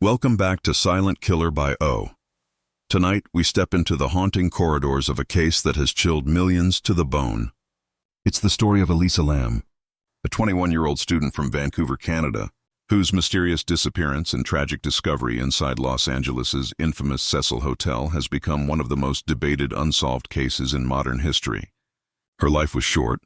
Welcome back to Silent Killer by O. Tonight, we step into the haunting corridors of a case that has chilled millions to the bone. It's the story of Elisa Lam, a 21-year-old student from Vancouver, Canada, whose mysterious disappearance and tragic discovery inside Los Angeles' infamous Cecil Hotel has become one of the most debated unsolved cases in modern history. Her life was short,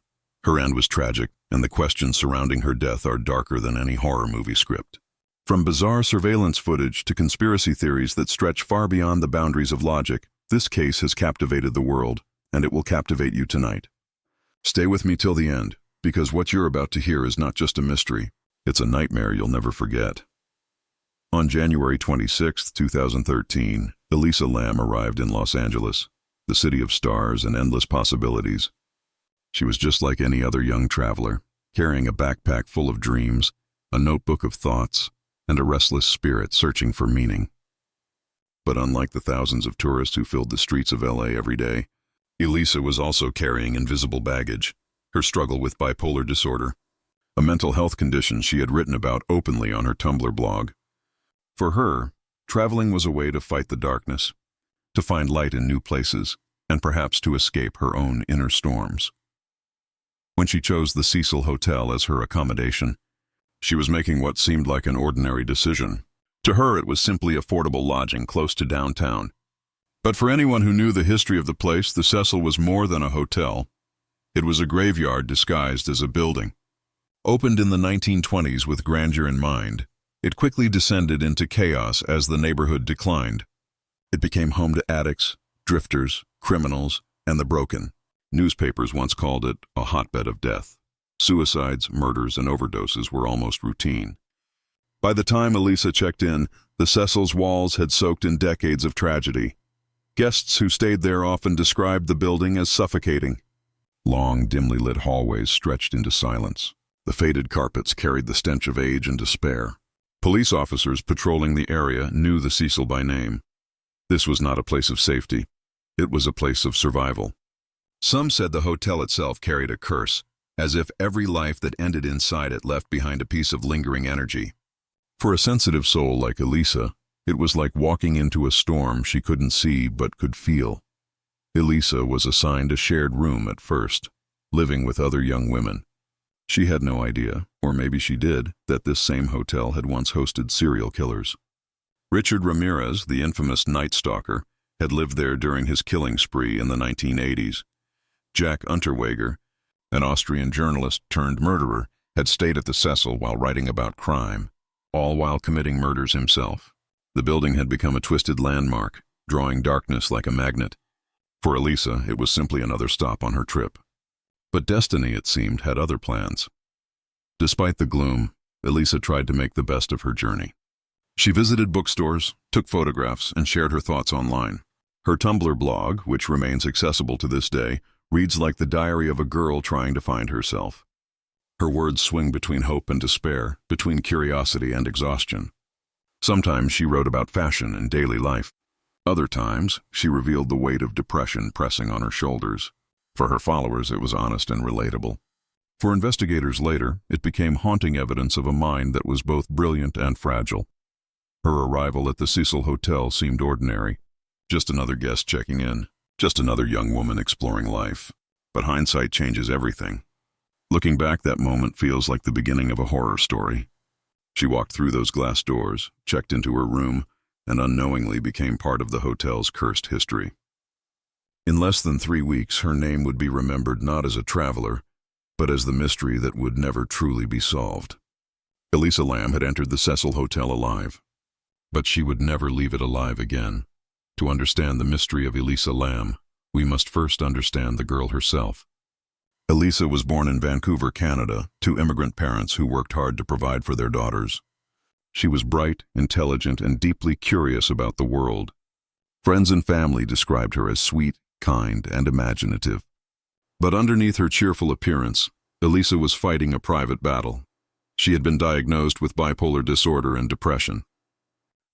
her end was tragic, and the questions surrounding her death are darker than any horror movie script. From bizarre surveillance footage to conspiracy theories that stretch far beyond the boundaries of logic, this case has captivated the world, and it will captivate you tonight. Stay with me till the end, because what you're about to hear is not just a mystery, it's a nightmare you'll never forget. On January 26, 2013, Elisa Lam arrived in Los Angeles, the city of stars and endless possibilities. She was just like any other young traveler, carrying a backpack full of dreams, a notebook of thoughts, and a restless spirit searching for meaning. But unlike the thousands of tourists who filled the streets of LA every day, Elisa was also carrying invisible baggage, her struggle with bipolar disorder, a mental health condition she had written about openly on her Tumblr blog. For her, traveling was a way to fight the darkness, to find light in new places, and perhaps to escape her own inner storms. When she chose the Cecil Hotel as her accommodation, she was making what seemed like an ordinary decision. To her, it was simply affordable lodging close to downtown. But for anyone who knew the history of the place, the Cecil was more than a hotel. It was a graveyard disguised as a building. Opened in the 1920s with grandeur in mind, it quickly descended into chaos as the neighborhood declined. It became home to addicts, drifters, criminals, and the broken. Newspapers once called it a hotbed of death. Suicides, murders, and overdoses were almost routine. By the time Elisa checked in, the Cecil's walls had soaked in decades of tragedy. Guests who stayed there often described the building as suffocating. Long, dimly lit hallways stretched into silence. The faded carpets carried the stench of age and despair. Police officers patrolling the area knew the Cecil by name. This was not a place of safety. It was a place of survival. Some said the hotel itself carried a curse, as if every life that ended inside it left behind a piece of lingering energy. For a sensitive soul like Elisa, it was like walking into a storm she couldn't see but could feel. Elisa was assigned a shared room at first, living with other young women. She had no idea, or maybe she did, that this same hotel had once hosted serial killers. Richard Ramirez, the infamous Night Stalker, had lived there during his killing spree in the 1980s. Jack Unterweger, an Austrian journalist turned murderer, had stayed at the Cecil while writing about crime, all while committing murders himself. The building had become a twisted landmark, drawing darkness like a magnet. For Elisa, it was simply another stop on her trip. But destiny, it seemed, had other plans. Despite the gloom, Elisa tried to make the best of her journey. She visited bookstores, took photographs, and shared her thoughts online. Her Tumblr blog, which remains accessible to this day, reads like the diary of a girl trying to find herself. Her words swing between hope and despair, between curiosity and exhaustion. Sometimes she wrote about fashion and daily life. Other times, she revealed the weight of depression pressing on her shoulders. For her followers, it was honest and relatable. For investigators later, it became haunting evidence of a mind that was both brilliant and fragile. Her arrival at the Cecil Hotel seemed ordinary. Just another guest checking in. Just another young woman exploring life. But hindsight changes everything. Looking back, that moment feels like the beginning of a horror story. She walked through those glass doors, checked into her room, and unknowingly became part of the hotel's cursed history. In less than 3 weeks, her name would be remembered not as a traveler, but as the mystery that would never truly be solved. Elisa Lam had entered the Cecil Hotel alive, but she would never leave it alive again. To understand the mystery of Elisa Lam, we must first understand the girl herself. Elisa was born in Vancouver, Canada, to immigrant parents who worked hard to provide for their daughters. She was bright, intelligent, and deeply curious about the world. Friends and family described her as sweet, kind, and imaginative. But underneath her cheerful appearance, Elisa was fighting a private battle. She had been diagnosed with bipolar disorder and depression.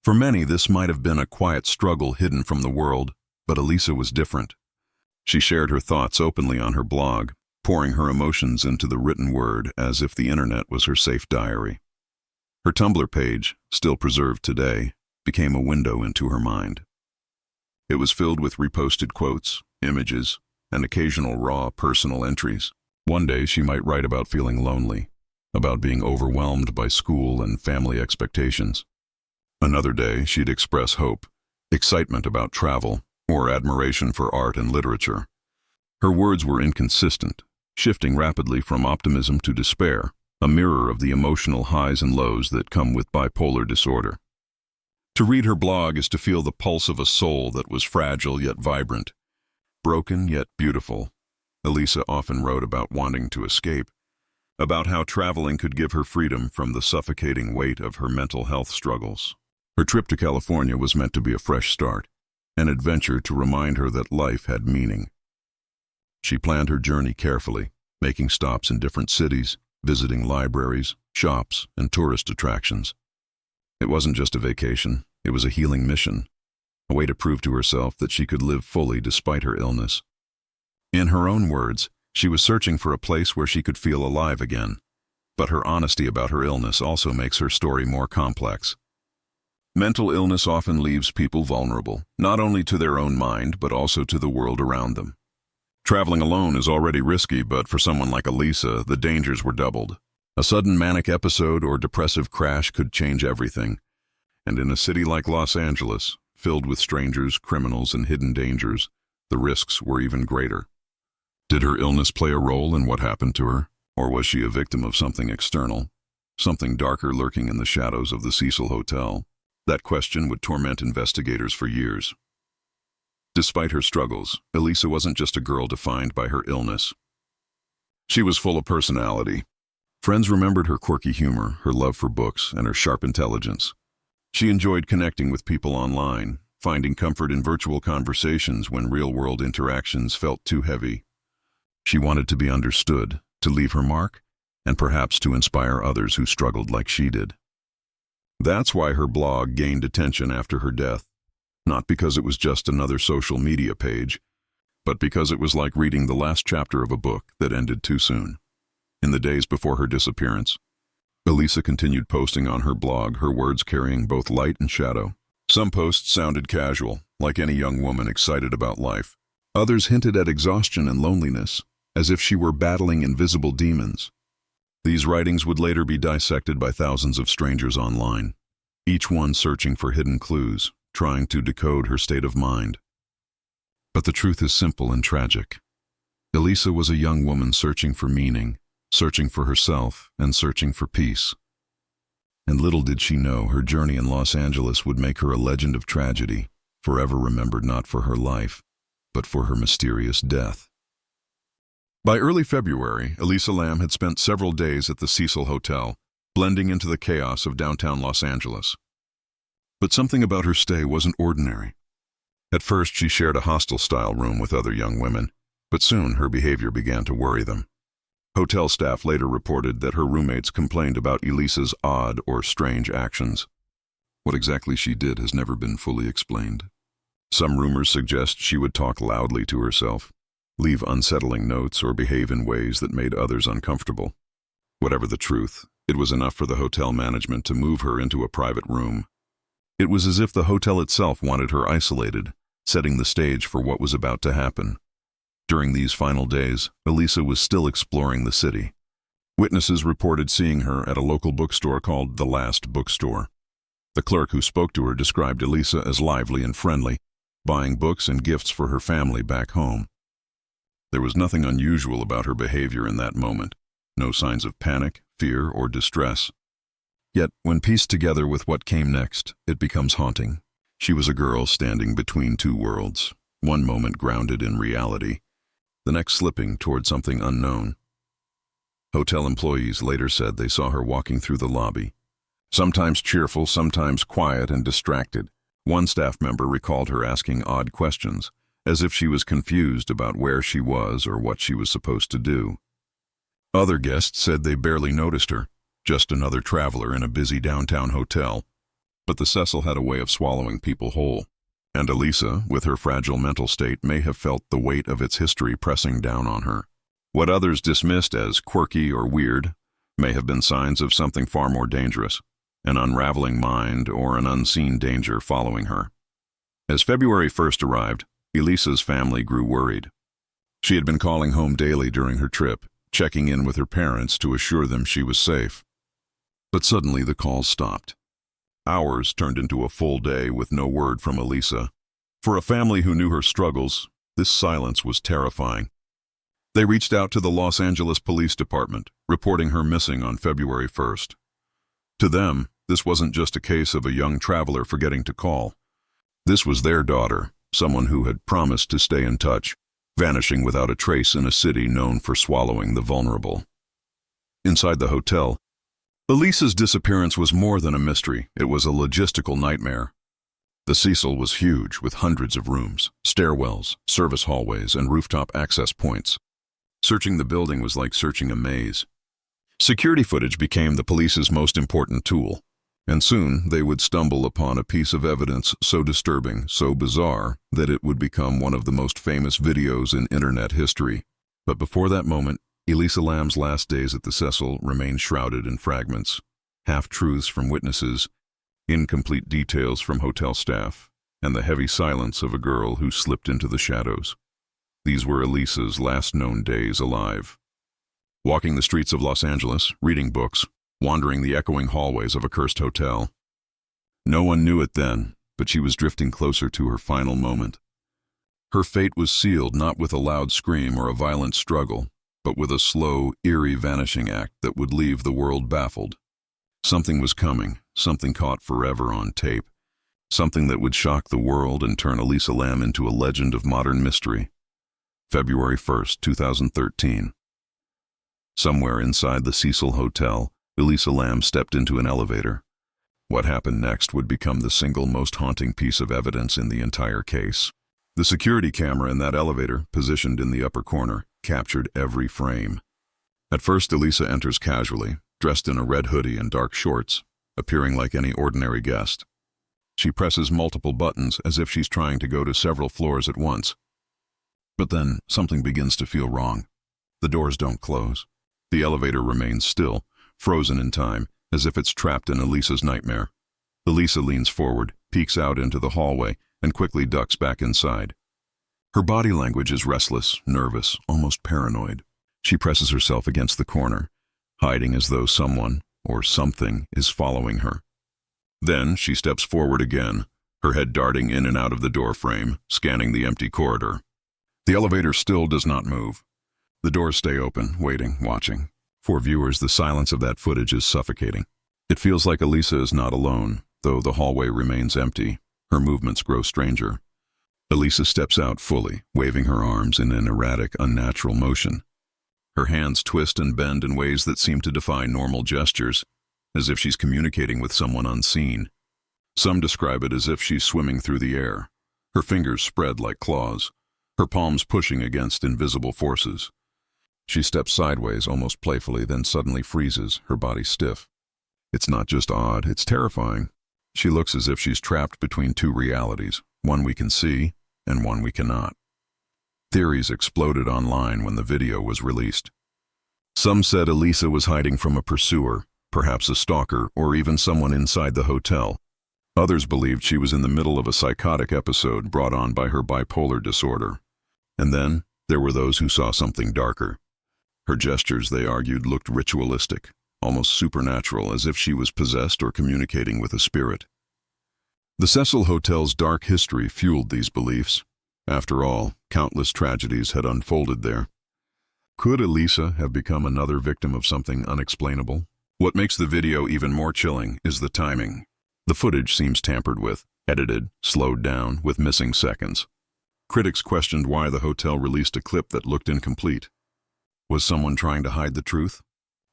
For many, this might have been a quiet struggle hidden from the world, but Elisa was different. She shared her thoughts openly on her blog, pouring her emotions into the written word as if the internet was her safe diary. Her Tumblr page, still preserved today, became a window into her mind. It was filled with reposted quotes, images, and occasional raw personal entries. One day she might write about feeling lonely, about being overwhelmed by school and family expectations. Another day she'd express hope, excitement about travel, or admiration for art and literature. Her words were inconsistent, shifting rapidly from optimism to despair, a mirror of the emotional highs and lows that come with bipolar disorder. To read her blog is to feel the pulse of a soul that was fragile yet vibrant, broken yet beautiful. Elisa often wrote about wanting to escape, about how traveling could give her freedom from the suffocating weight of her mental health struggles. Her trip to California was meant to be a fresh start, an adventure to remind her that life had meaning. She planned her journey carefully, making stops in different cities, visiting libraries, shops, and tourist attractions. It wasn't just a vacation, it was a healing mission, a way to prove to herself that she could live fully despite her illness. In her own words, she was searching for a place where she could feel alive again, but her honesty about her illness also makes her story more complex. Mental illness often leaves people vulnerable, not only to their own mind, but also to the world around them. Traveling alone is already risky, but for someone like Elisa, the dangers were doubled. A sudden manic episode or depressive crash could change everything. And in a city like Los Angeles, filled with strangers, criminals, and hidden dangers, the risks were even greater. Did her illness play a role in what happened to her? Or was she a victim of something external, something darker lurking in the shadows of the Cecil Hotel? That question would torment investigators for years. Despite her struggles, Elisa wasn't just a girl defined by her illness. She was full of personality. Friends remembered her quirky humor, her love for books, and her sharp intelligence. She enjoyed connecting with people online, finding comfort in virtual conversations when real-world interactions felt too heavy. She wanted to be understood, to leave her mark, and perhaps to inspire others who struggled like she did. That's why her blog gained attention after her death, not because it was just another social media page, but because it was like reading the last chapter of a book that ended too soon. In the days before her disappearance, Elisa continued posting on her blog, her words carrying both light and shadow. Some posts sounded casual, like any young woman excited about life. Others hinted at exhaustion and loneliness, as if she were battling invisible demons. These writings would later be dissected by thousands of strangers online, each one searching for hidden clues, trying to decode her state of mind. But the truth is simple and tragic. Elisa was a young woman searching for meaning, searching for herself, and searching for peace. And little did she know her journey in Los Angeles would make her a legend of tragedy, forever remembered not for her life, but for her mysterious death. By early February, Elisa Lam had spent several days at the Cecil Hotel, blending into the chaos of downtown Los Angeles. But something about her stay wasn't ordinary. At first, she shared a hostel-style room with other young women, but soon her behavior began to worry them. Hotel staff later reported that her roommates complained about Elisa's odd or strange actions. What exactly she did has never been fully explained. Some rumors suggest she would talk loudly to herself, leave unsettling notes, or behave in ways that made others uncomfortable. Whatever the truth, it was enough for the hotel management to move her into a private room. It was as if the hotel itself wanted her isolated, setting the stage for what was about to happen. During these final days, Elisa was still exploring the city. Witnesses reported seeing her at a local bookstore called The Last Bookstore. The clerk who spoke to her described Elisa as lively and friendly, buying books and gifts for her family back home. There was nothing unusual about her behavior in that moment, no signs of panic, fear, or distress. Yet, when pieced together with what came next, it becomes haunting. She was a girl standing between two worlds, one moment grounded in reality, the next slipping toward something unknown. Hotel employees later said they saw her walking through the lobby, sometimes cheerful, sometimes quiet and distracted. One staff member recalled her asking odd questions, as if she was confused about where she was or what she was supposed to do. Other guests said they barely noticed her, just another traveler in a busy downtown hotel. But the Cecil had a way of swallowing people whole, and Elisa, with her fragile mental state, may have felt the weight of its history pressing down on her. What others dismissed as quirky or weird may have been signs of something far more dangerous. an unraveling mind, or an unseen danger following her. As February 1st arrived, Elisa's family grew worried. She had been calling home daily during her trip, checking in with her parents to assure them she was safe. But suddenly the calls stopped. Hours turned into a full day with no word from Elisa. For a family who knew her struggles, this silence was terrifying. They reached out to the Los Angeles Police Department, reporting her missing on February 1st. To them, this wasn't just a case of a young traveler forgetting to call. This was their daughter, someone who had promised to stay in touch, vanishing without a trace in a city known for swallowing the vulnerable. Inside the hotel, Elisa's disappearance was more than a mystery. It was a logistical nightmare. The Cecil was huge, with hundreds of rooms, stairwells, service hallways, and rooftop access points. Searching the building was like searching a maze. Security footage became the police's most important tool, and soon they would stumble upon a piece of evidence so disturbing, so bizarre, that it would become one of the most famous videos in internet history. But before that moment, Elisa Lam's last days at the Cecil remained shrouded in fragments, half-truths from witnesses, incomplete details from hotel staff, and the heavy silence of a girl who slipped into the shadows. These were Elisa's last known days alive. Walking the streets of Los Angeles, reading books, wandering the echoing hallways of a cursed hotel. No one knew it then, but she was drifting closer to her final moment. Her fate was sealed not with a loud scream or a violent struggle, but with a slow, eerie vanishing act that would leave the world baffled. Something was coming, something caught forever on tape, something that would shock the world and turn Elisa Lam into a legend of modern mystery. February 1st, 2013. Somewhere inside the Cecil Hotel, Elisa Lam stepped into an elevator. What happened next would become the single most haunting piece of evidence in the entire case. The security camera in that elevator, positioned in the upper corner, captured every frame. At first, Elisa enters casually, dressed in a red hoodie and dark shorts, appearing like any ordinary guest. She presses multiple buttons as if she's trying to go to several floors at once. But then, something begins to feel wrong. The doors don't close. The elevator remains still, frozen in time, as if it's trapped in Elisa's nightmare. Elisa leans forward, peeks out into the hallway, and quickly ducks back inside. Her body language is restless, nervous, almost paranoid. She presses herself against the corner, hiding as though someone, or something, is following her. Then she steps forward again, her head darting in and out of the doorframe, scanning the empty corridor. The elevator still does not move. The doors stay open, waiting, watching. For viewers, the silence of that footage is suffocating. It feels like Elisa is not alone, though the hallway remains empty. Her movements grow stranger. Elisa steps out fully, waving her arms in an erratic, unnatural motion. Her hands twist and bend in ways that seem to defy normal gestures, as if she's communicating with someone unseen. Some describe it as if she's swimming through the air, her fingers spread like claws, her palms pushing against invisible forces. She steps sideways, almost playfully, then suddenly freezes, her body stiff. It's not just odd, it's terrifying. She looks as if she's trapped between two realities, one we can see and one we cannot. Theories exploded online when the video was released. Some said Elisa was hiding from a pursuer, perhaps a stalker, or even someone inside the hotel. Others believed she was in the middle of a psychotic episode brought on by her bipolar disorder. And then there were those who saw something darker. Her gestures, they argued, looked ritualistic, almost supernatural, as if she was possessed or communicating with a spirit. The Cecil Hotel's dark history fueled these beliefs. After all, countless tragedies had unfolded there. Could Elisa have become another victim of something unexplainable? What makes the video even more chilling is the timing. The footage seems tampered with, edited, slowed down, with missing seconds. Critics questioned why the hotel released a clip that looked incomplete. Was someone trying to hide the truth?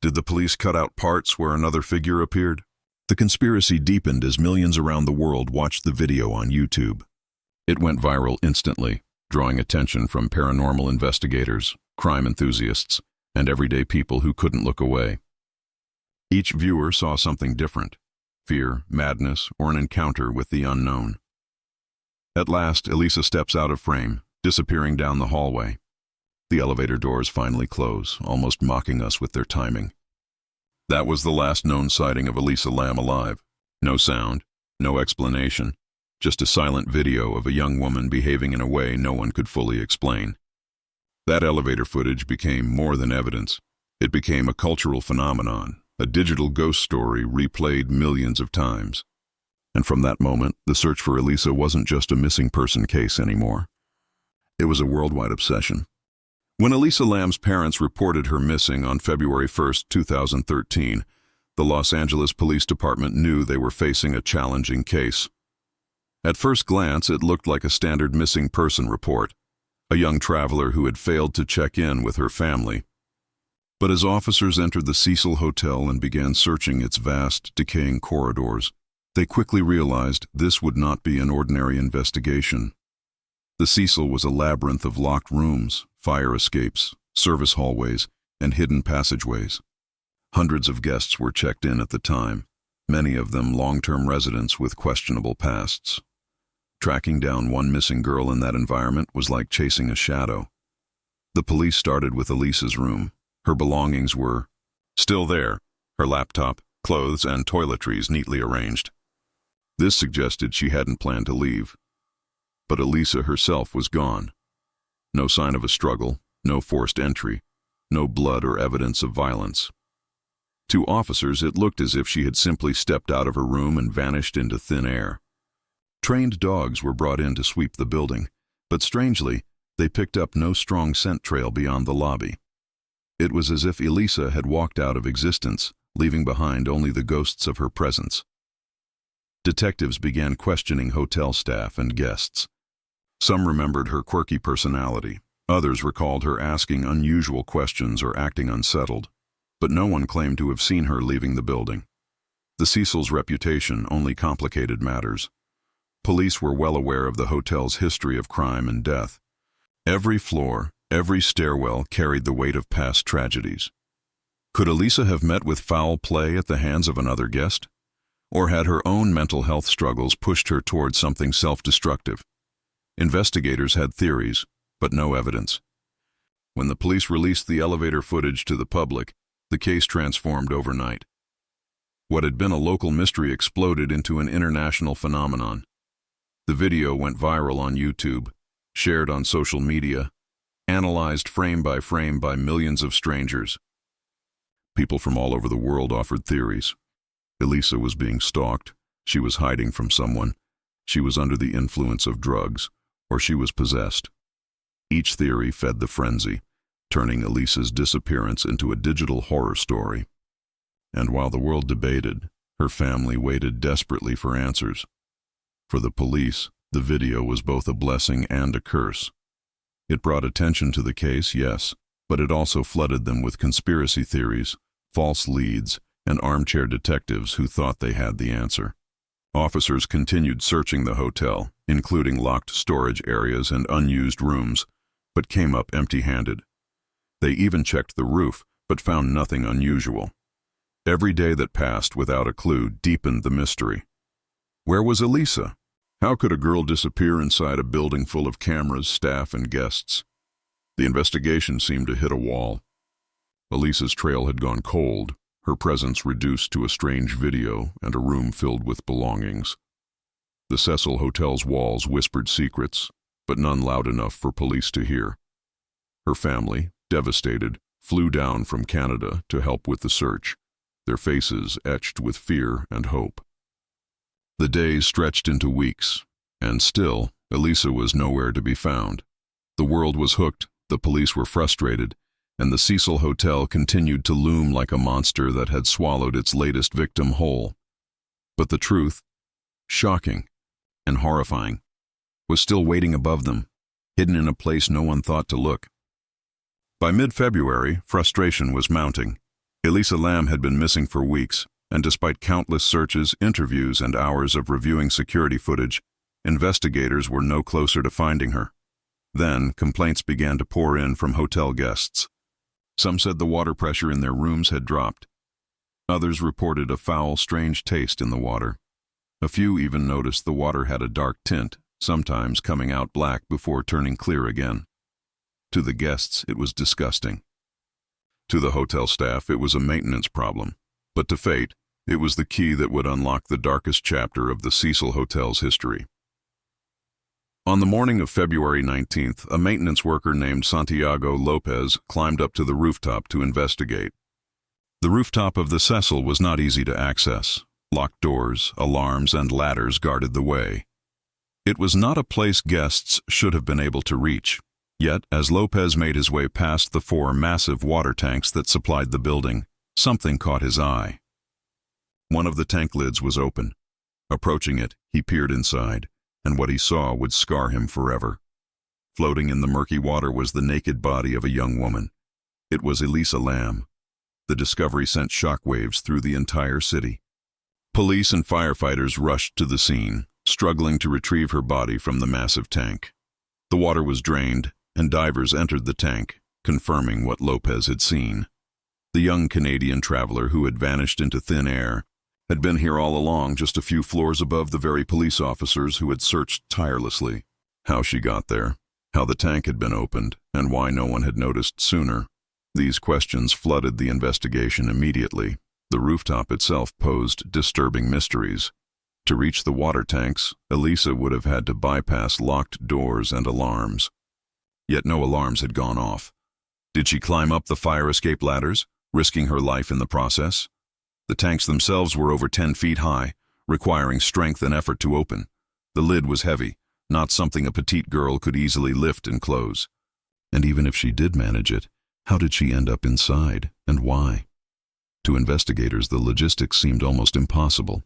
Did the police cut out parts where another figure appeared? The conspiracy deepened as millions around the world watched the video on YouTube. It went viral instantly, drawing attention from paranormal investigators, crime enthusiasts, and everyday people who couldn't look away. Each viewer saw something different: fear, madness, or an encounter with the unknown. At last, Elisa steps out of frame, disappearing down the hallway. The elevator doors finally close, almost mocking us with their timing. That was the last known sighting of Elisa Lam alive. No sound, no explanation, just a silent video of a young woman behaving in a way no one could fully explain. That elevator footage became more than evidence. It became a cultural phenomenon, a digital ghost story replayed millions of times. And from that moment, the search for Elisa wasn't just a missing person case anymore. It was a worldwide obsession. When Elisa Lam's parents reported her missing on February 1, 2013, the Los Angeles Police Department knew they were facing a challenging case. At first glance, it looked like a standard missing person report, a young traveler who had failed to check in with her family. But as officers entered the Cecil Hotel and began searching its vast, decaying corridors, they quickly realized this would not be an ordinary investigation. The Cecil was a labyrinth of locked rooms, fire escapes, service hallways, and hidden passageways. Hundreds of guests were checked in at the time, many of them long-term residents with questionable pasts. Tracking down one missing girl in that environment was like chasing a shadow. The police started with Elisa's room. Her belongings were still there, her laptop, clothes, and toiletries neatly arranged. This suggested she hadn't planned to leave. But Elisa herself was gone. No sign of a struggle, no forced entry, no blood or evidence of violence. To officers, it looked as if she had simply stepped out of her room and vanished into thin air. Trained dogs were brought in to sweep the building, but strangely, they picked up no strong scent trail beyond the lobby. It was as if Elisa had walked out of existence, leaving behind only the ghosts of her presence. Detectives began questioning hotel staff and guests. Some remembered her quirky personality. Others recalled her asking unusual questions or acting unsettled. But no one claimed to have seen her leaving the building. The Cecil's reputation only complicated matters. Police were well aware of the hotel's history of crime and death. Every floor, every stairwell carried the weight of past tragedies. Could Elisa have met with foul play at the hands of another guest? Or had her own mental health struggles pushed her towards something self-destructive? Investigators had theories, but no evidence. When the police released the elevator footage to the public, the case transformed overnight. What had been a local mystery exploded into an international phenomenon. The video went viral on YouTube, shared on social media, analyzed frame by millions of strangers. People from all over the world offered theories. Elisa was being stalked, she was hiding from someone, she was under the influence of drugs, or she was possessed. Each theory fed the frenzy, turning Elisa's disappearance into a digital horror story. And while the world debated, her family waited desperately for answers. For the police, the video was both a blessing and a curse. It brought attention to the case, yes, but it also flooded them with conspiracy theories, false leads, and armchair detectives who thought they had the answer. Officers continued searching the hotel, including locked storage areas and unused rooms, but came up empty-handed. They even checked the roof, but found nothing unusual. Every day that passed without a clue deepened the mystery. Where was Elisa? How could a girl disappear inside a building full of cameras, staff, and guests? The investigation seemed to hit a wall. Elisa's trail had gone cold, her presence reduced to a strange video and a room filled with belongings. The Cecil Hotel's walls whispered secrets, but none loud enough for police to hear. Her family, devastated, flew down from Canada to help with the search, their faces etched with fear and hope. The days stretched into weeks, and still, Elisa was nowhere to be found. The world was hooked, the police were frustrated, and the Cecil Hotel continued to loom like a monster that had swallowed its latest victim whole. But the truth, shocking and horrifying, was still waiting above them, hidden in a place no one thought to look. By mid-February, frustration was mounting. Elisa Lam had been missing for weeks, and despite countless searches, interviews, and hours of reviewing security footage, investigators were no closer to finding her. Then, complaints began to pour in from hotel guests. Some said the water pressure in their rooms had dropped. Others reported a foul, strange taste in the water. A few even noticed the water had a dark tint, sometimes coming out black before turning clear again. To the guests, it was disgusting. To the hotel staff, it was a maintenance problem. But to fate, it was the key that would unlock the darkest chapter of the Cecil Hotel's history. On the morning of February 19th, a maintenance worker named Santiago Lopez climbed up to the rooftop to investigate. The rooftop of the Cecil was not easy to access. Locked doors, alarms, and ladders guarded the way. It was not a place guests should have been able to reach. Yet, as Lopez made his way past the 4 massive water tanks that supplied the building, something caught his eye. One of the tank lids was open. Approaching it, he peered inside, and what he saw would scar him forever. Floating in the murky water was the naked body of a young woman. It was Elisa Lam. The discovery sent shockwaves through the entire city. Police and firefighters rushed to the scene, struggling to retrieve her body from the massive tank. The water was drained, and divers entered the tank, confirming what Lopez had seen. The young Canadian traveler who had vanished into thin air had been here all along, just a few floors above the very police officers who had searched tirelessly. How she got there, how the tank had been opened, and why no one had noticed sooner. These questions flooded the investigation immediately. The rooftop itself posed disturbing mysteries. To reach the water tanks, Elisa would have had to bypass locked doors and alarms. Yet no alarms had gone off. Did she climb up the fire escape ladders, risking her life in the process? The tanks themselves were over 10 feet high, requiring strength and effort to open. The lid was heavy, not something a petite girl could easily lift and close. And even if she did manage it, how did she end up inside, and why? To investigators, the logistics seemed almost impossible.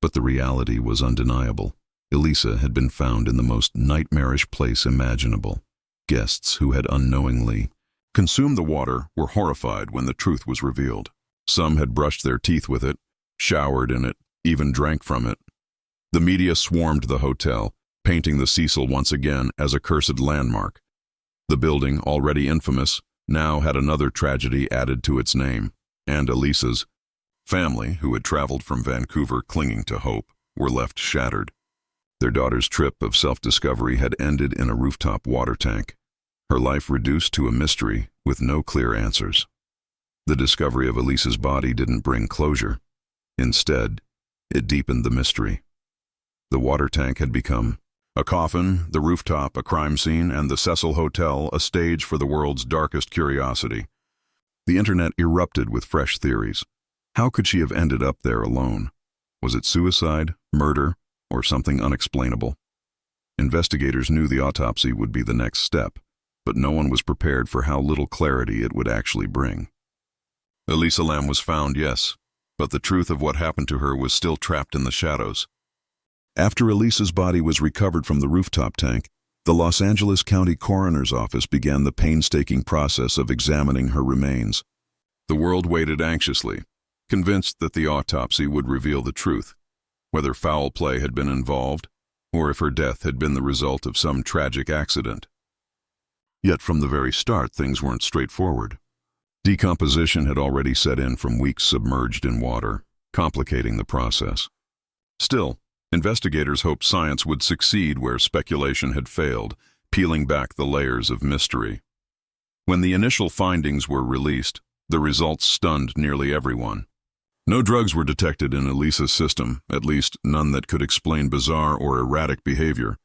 But the reality was undeniable. Elisa had been found in the most nightmarish place imaginable. Guests who had unknowingly consumed the water were horrified when the truth was revealed. Some had brushed their teeth with it, showered in it, even drank from it. The media swarmed the hotel, painting the Cecil once again as a cursed landmark. The building, already infamous, now had another tragedy added to its name, and Elisa's family, who had traveled from Vancouver clinging to hope, were left shattered. Their daughter's trip of self-discovery had ended in a rooftop water tank, her life reduced to a mystery with no clear answers. The discovery of Elisa's body didn't bring closure. Instead, it deepened the mystery. The water tank had become a coffin, the rooftop a crime scene, and the Cecil Hotel a stage for the world's darkest curiosity. The internet erupted with fresh theories. How could she have ended up there alone? Was it suicide, murder, or something unexplainable? Investigators knew the autopsy would be the next step, but no one was prepared for how little clarity it would actually bring. Elisa Lam was found, yes, but the truth of what happened to her was still trapped in the shadows. After Elisa's body was recovered from the rooftop tank, the Los Angeles County Coroner's Office began the painstaking process of examining her remains. The world waited anxiously, convinced that the autopsy would reveal the truth, whether foul play had been involved, or if her death had been the result of some tragic accident. Yet from the very start, things weren't straightforward. Decomposition had already set in from weeks submerged in water, complicating the process. Still, investigators hoped science would succeed where speculation had failed, peeling back the layers of mystery. When the initial findings were released, the results stunned nearly everyone. No drugs were detected in Elisa's system, at least none that could explain bizarre or erratic behavior.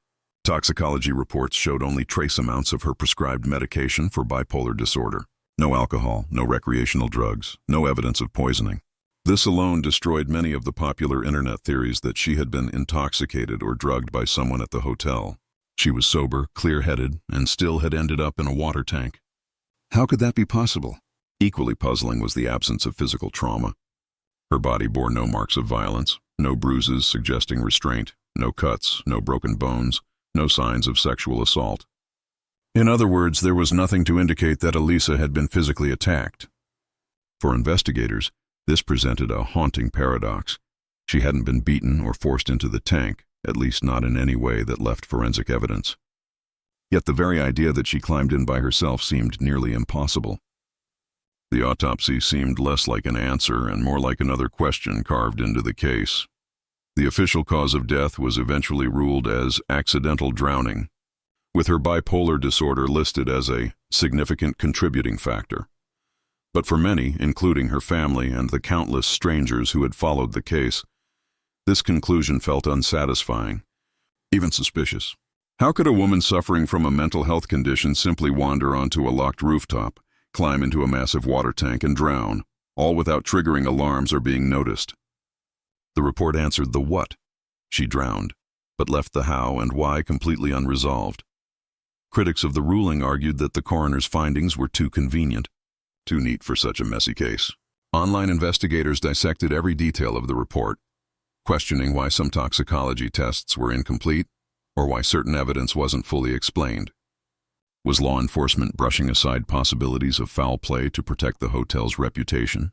Toxicology reports showed only trace amounts of her prescribed medication for bipolar disorder. No alcohol, no recreational drugs, no evidence of poisoning. This alone destroyed many of the popular internet theories that she had been intoxicated or drugged by someone at the hotel. She was sober, clear-headed, and still had ended up in a water tank. How could that be possible? Equally puzzling was the absence of physical trauma. Her body bore no marks of violence, no bruises suggesting restraint, no cuts, no broken bones, no signs of sexual assault. In other words, there was nothing to indicate that Elisa had been physically attacked. For investigators, this presented a haunting paradox. She hadn't been beaten or forced into the tank, at least not in any way that left forensic evidence. Yet the very idea that she climbed in by herself seemed nearly impossible. The autopsy seemed less like an answer and more like another question carved into the case. The official cause of death was eventually ruled as accidental drowning, with her bipolar disorder listed as a significant contributing factor. But for many, including her family and the countless strangers who had followed the case, this conclusion felt unsatisfying, even suspicious. How could a woman suffering from a mental health condition simply wander onto a locked rooftop, climb into a massive water tank, and drown, all without triggering alarms or being noticed? The report answered the what. She drowned, but left the how and why completely unresolved. Critics of the ruling argued that the coroner's findings were too convenient, too neat for such a messy case. Online investigators dissected every detail of the report, questioning why some toxicology tests were incomplete or why certain evidence wasn't fully explained. Was law enforcement brushing aside possibilities of foul play to protect the hotel's reputation?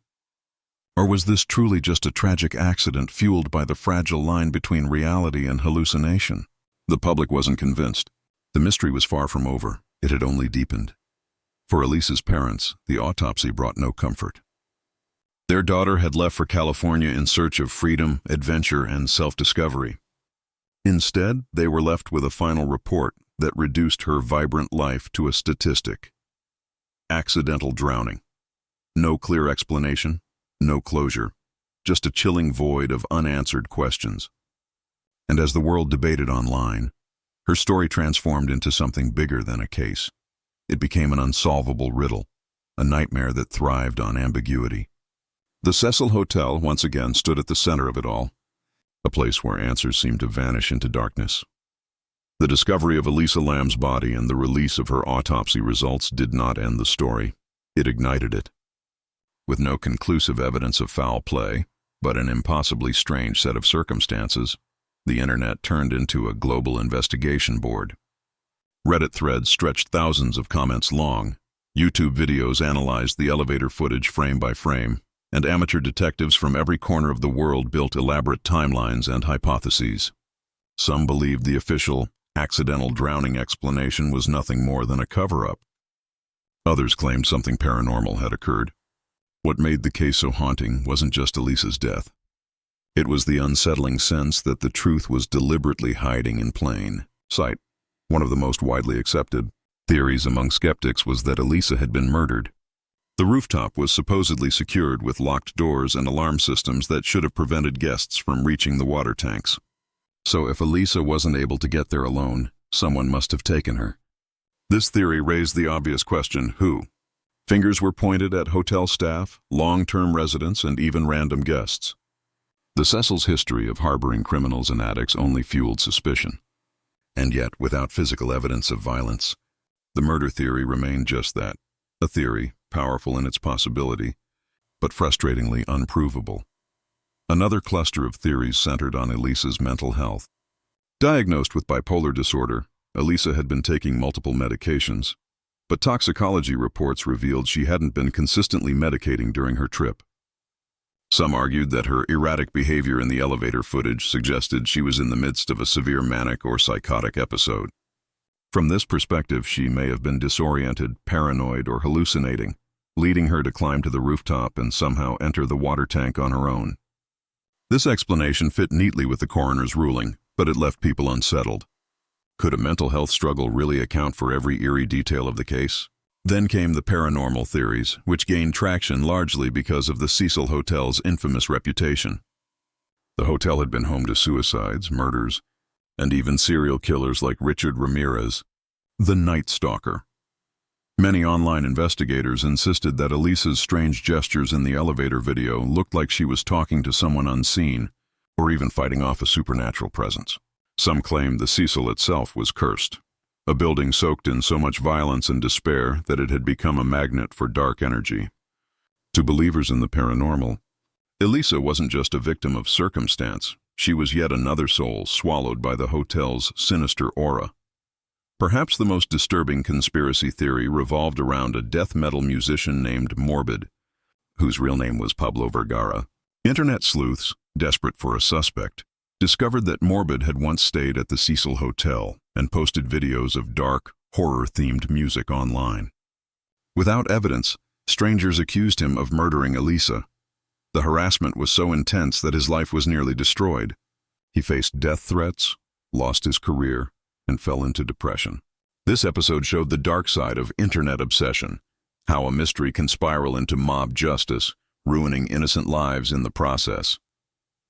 Or was this truly just a tragic accident fueled by the fragile line between reality and hallucination? The public wasn't convinced. The mystery was far from over. It had only deepened. For Elisa's parents, the autopsy brought no comfort. Their daughter had left for California in search of freedom, adventure, and self-discovery. Instead, they were left with a final report that reduced her vibrant life to a statistic. Accidental drowning. No clear explanation, no closure, just a chilling void of unanswered questions. And as the world debated online, her story transformed into something bigger than a case. It became an unsolvable riddle, a nightmare that thrived on ambiguity. The Cecil Hotel once again stood at the center of it all, a place where answers seemed to vanish into darkness. The discovery of Elisa Lam's body and the release of her autopsy results did not end the story. It ignited it. With no conclusive evidence of foul play, but an impossibly strange set of circumstances, the internet turned into a global investigation board. Reddit threads stretched thousands of comments long, YouTube videos analyzed the elevator footage frame by frame, and amateur detectives from every corner of the world built elaborate timelines and hypotheses. Some believed the official, accidental drowning explanation was nothing more than a cover-up. Others claimed something paranormal had occurred. What made the case so haunting wasn't just Elisa's death. It was the unsettling sense that the truth was deliberately hiding in plain sight. One of the most widely accepted theories among skeptics was that Elisa had been murdered. The rooftop was supposedly secured with locked doors and alarm systems that should have prevented guests from reaching the water tanks. So if Elisa wasn't able to get there alone, someone must have taken her. This theory raised the obvious question, who? Fingers were pointed at hotel staff, long-term residents, and even random guests. The Cecil's history of harboring criminals and addicts only fueled suspicion. And yet, without physical evidence of violence, the murder theory remained just that, a theory, powerful in its possibility, but frustratingly unprovable. Another cluster of theories centered on Elisa's mental health. Diagnosed with bipolar disorder, Elisa had been taking multiple medications, but toxicology reports revealed she hadn't been consistently medicating during her trip. Some argued that her erratic behavior in the elevator footage suggested she was in the midst of a severe manic or psychotic episode. From this perspective, she may have been disoriented, paranoid, or hallucinating, leading her to climb to the rooftop and somehow enter the water tank on her own. This explanation fit neatly with the coroner's ruling, but it left people unsettled. Could a mental health struggle really account for every eerie detail of the case? Then came the paranormal theories, which gained traction largely because of the Cecil Hotel's infamous reputation. The hotel had been home to suicides, murders, and even serial killers like Richard Ramirez, the Night Stalker. Many online investigators insisted that Elisa's strange gestures in the elevator video looked like she was talking to someone unseen, or even fighting off a supernatural presence. Some claimed the Cecil itself was cursed, a building soaked in so much violence and despair that it had become a magnet for dark energy. To believers in the paranormal, Elisa wasn't just a victim of circumstance, she was yet another soul swallowed by the hotel's sinister aura. Perhaps the most disturbing conspiracy theory revolved around a death metal musician named Morbid, whose real name was Pablo Vergara. Internet sleuths, desperate for a suspect, discovered that Morbid had once stayed at the Cecil Hotel and posted videos of dark, horror-themed music online. Without evidence, strangers accused him of murdering Elisa. The harassment was so intense that his life was nearly destroyed. He faced death threats, lost his career, and fell into depression. This episode showed the dark side of internet obsession, How a mystery can spiral into mob justice, ruining innocent lives in the process.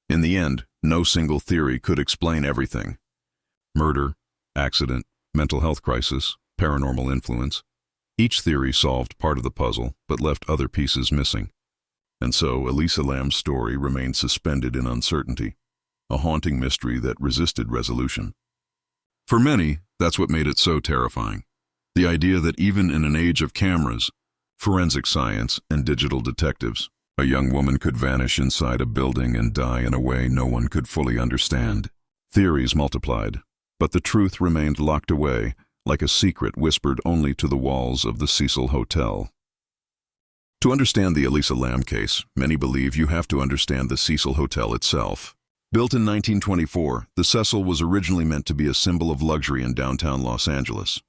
In the end, no single theory could explain everything. Murder, accident, mental health crisis, paranormal influence. Each theory solved part of the puzzle, but left other pieces missing. And so, Elisa Lam's story remained suspended in uncertainty, a haunting mystery that resisted resolution. For many, that's what made it so terrifying. The idea that even in an age of cameras, forensic science, and digital detectives, a young woman could vanish inside a building and die in a way no one could fully understand. Theories multiplied, but the truth remained locked away, like a secret whispered only to the walls of the Cecil Hotel. To understand the Elisa Lam case, many believe you have to understand the Cecil Hotel itself. Built in 1924, the Cecil was originally meant to be a symbol of luxury in downtown Los Angeles.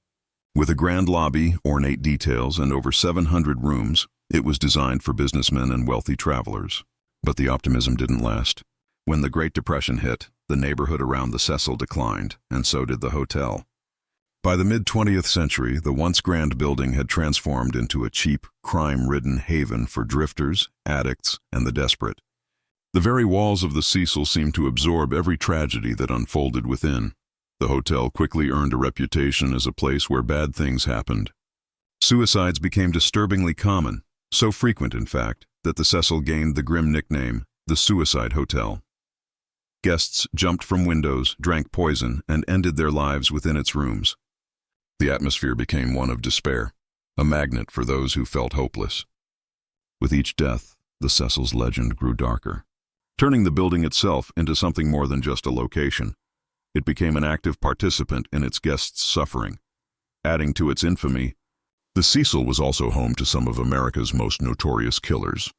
With a grand lobby, ornate details, and over 700 rooms, it was designed for businessmen and wealthy travelers. But the optimism didn't last. When the Great Depression hit, the neighborhood around the Cecil declined, and so did the hotel. By the mid-20th century, the once grand building had transformed into a cheap, crime-ridden haven for drifters, addicts, and the desperate. The very walls of the Cecil seemed to absorb every tragedy that unfolded within. The hotel quickly earned a reputation as a place where bad things happened. Suicides became disturbingly common, so frequent, in fact, that the Cecil gained the grim nickname, the Suicide Hotel. Guests jumped from windows, drank poison, and ended their lives within its rooms. The atmosphere became one of despair, a magnet for those who felt hopeless. With each death, the Cecil's legend grew darker, turning the building itself into something more than just a location. It became an active participant in its guests' suffering. Adding to its infamy, the Cecil was also home to some of America's most notorious killers.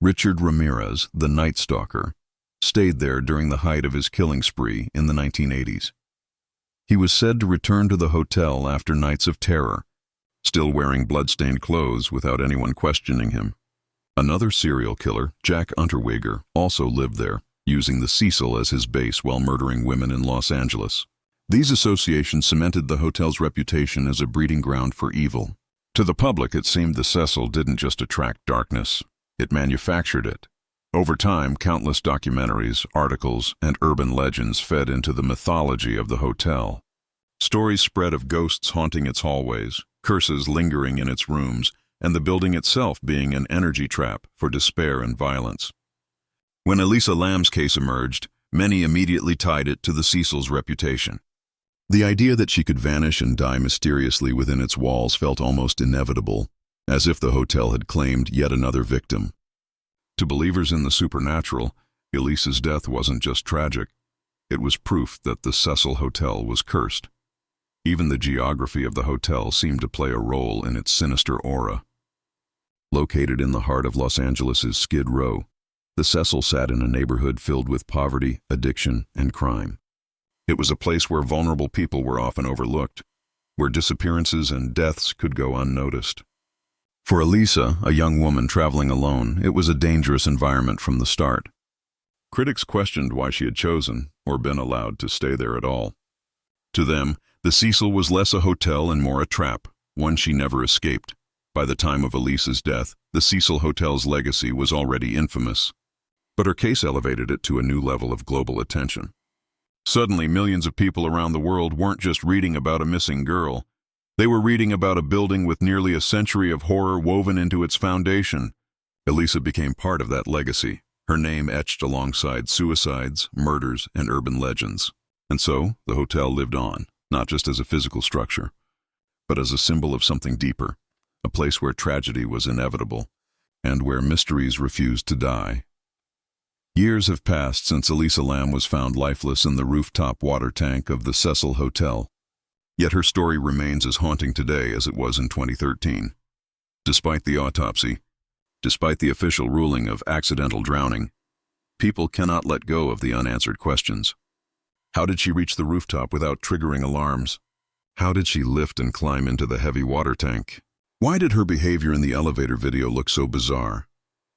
Richard Ramirez, the Night Stalker, stayed there during the height of his killing spree in the 1980s. He was said to return to the hotel after nights of terror, still wearing blood-stained clothes without anyone questioning him. Another serial killer, Jack Unterweger, also lived there, using the Cecil as his base while murdering women in Los Angeles. These associations cemented the hotel's reputation as a breeding ground for evil. To the public, it seemed the Cecil didn't just attract darkness, it manufactured it. Over time, countless documentaries, articles, and urban legends fed into the mythology of the hotel. Stories spread of ghosts haunting its hallways, curses lingering in its rooms, and the building itself being an energy trap for despair and violence. When Elisa Lam's case emerged, many immediately tied it to the Cecil's reputation. The idea that she could vanish and die mysteriously within its walls felt almost inevitable, as if the hotel had claimed yet another victim. To believers in the supernatural, Elisa's death wasn't just tragic. It was proof that the Cecil Hotel was cursed. Even the geography of the hotel seemed to play a role in its sinister aura. Located in the heart of Los Angeles' Skid Row, the Cecil sat in a neighborhood filled with poverty, addiction, and crime. It was a place where vulnerable people were often overlooked, where disappearances and deaths could go unnoticed. For Elisa, a young woman traveling alone, it was a dangerous environment from the start. Critics questioned why she had chosen, or been allowed to stay there at all. To them, the Cecil was less a hotel and more a trap, one she never escaped. By the time of Elisa's death, the Cecil Hotel's legacy was already infamous. But her case elevated it to a new level of global attention. Suddenly, millions of people around the world weren't just reading about a missing girl. They were reading about a building with nearly a century of horror woven into its foundation. Elisa became part of that legacy, her name etched alongside suicides, murders, and urban legends. And so, the hotel lived on, not just as a physical structure, but as a symbol of something deeper, a place where tragedy was inevitable, and where mysteries refused to die. Years have passed since Elisa Lam was found lifeless in the rooftop water tank of the Cecil Hotel. Yet her story remains as haunting today as it was in 2013. Despite the autopsy, despite the official ruling of accidental drowning, people cannot let go of the unanswered questions. How did she reach the rooftop without triggering alarms? How did she lift and climb into the heavy water tank? Why did her behavior in the elevator video look so bizarre?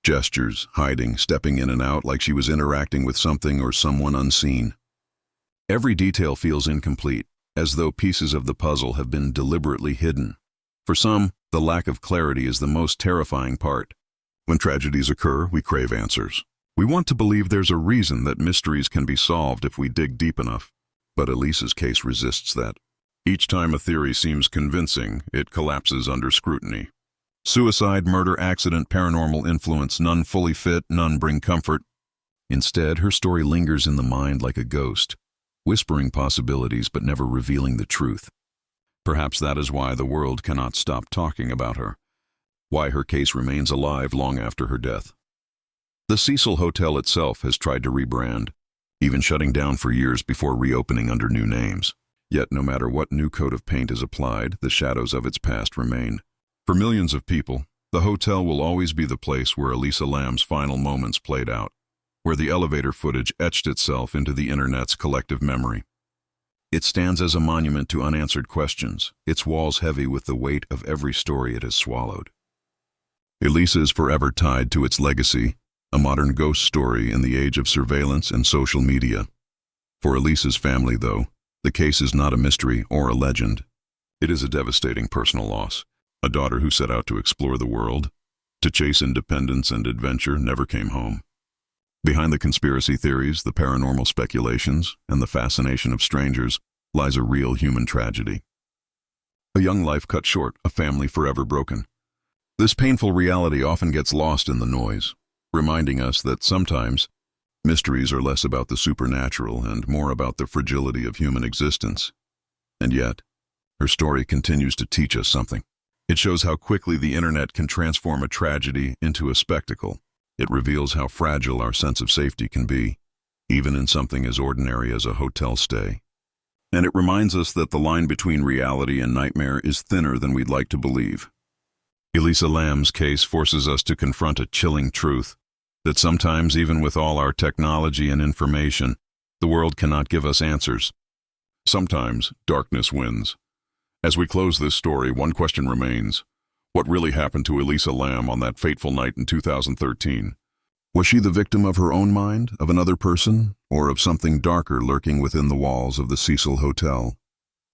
Gestures, hiding, stepping in and out like she was interacting with something or someone unseen. Every detail feels incomplete, as though pieces of the puzzle have been deliberately hidden. For some, the lack of clarity is the most terrifying part. When tragedies occur, we crave answers. We want to believe there's a reason that mysteries can be solved if we dig deep enough. But Elisa's case resists that. Each time a theory seems convincing, it collapses under scrutiny. Suicide, murder, accident, paranormal influence, none fully fit, none bring comfort. Instead, her story lingers in the mind like a ghost, whispering possibilities but never revealing the truth. Perhaps that is why the world cannot stop talking about her, why her case remains alive long after her death. The Cecil Hotel itself has tried to rebrand, even shutting down for years before reopening under new names. Yet no matter what new coat of paint is applied, the shadows of its past remain. For millions of people, the hotel will always be the place where Elisa Lam's final moments played out, where the elevator footage etched itself into the internet's collective memory. It stands as a monument to unanswered questions, its walls heavy with the weight of every story it has swallowed. Elisa is forever tied to its legacy, a modern ghost story in the age of surveillance and social media. For Elisa's family, though, the case is not a mystery or a legend. It is a devastating personal loss. A daughter who set out to explore the world, to chase independence and adventure, never came home. Behind the conspiracy theories, the paranormal speculations, and the fascination of strangers lies a real human tragedy. A young life cut short, a family forever broken. This painful reality often gets lost in the noise, reminding us that sometimes mysteries are less about the supernatural and more about the fragility of human existence. And yet, her story continues to teach us something. It shows how quickly the internet can transform a tragedy into a spectacle. It reveals how fragile our sense of safety can be, even in something as ordinary as a hotel stay. And it reminds us that the line between reality and nightmare is thinner than we'd like to believe. Elisa Lam's case forces us to confront a chilling truth, that sometimes, even with all our technology and information, the world cannot give us answers. Sometimes, darkness wins. As we close this story, one question remains. What really happened to Elisa Lam on that fateful night in 2013? Was she the victim of her own mind, of another person, or of something darker lurking within the walls of the Cecil Hotel?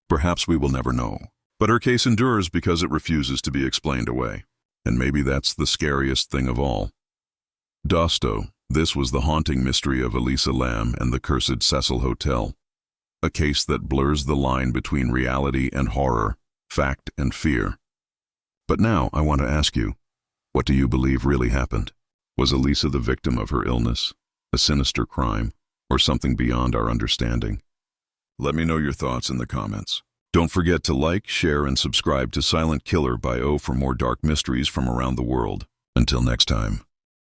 Perhaps we will never know. But her case endures because it refuses to be explained away. And maybe that's the scariest thing of all. Dosto, this was the haunting mystery of Elisa Lam and the cursed Cecil Hotel. A case that blurs the line between reality and horror, fact and fear. But now I want to ask you, what do you believe really happened? Was Elisa the victim of her illness, a sinister crime, or something beyond our understanding? Let me know your thoughts in the comments. Don't forget to like, share, and subscribe to Silent Killer by O for more dark mysteries from around the world. Until next time.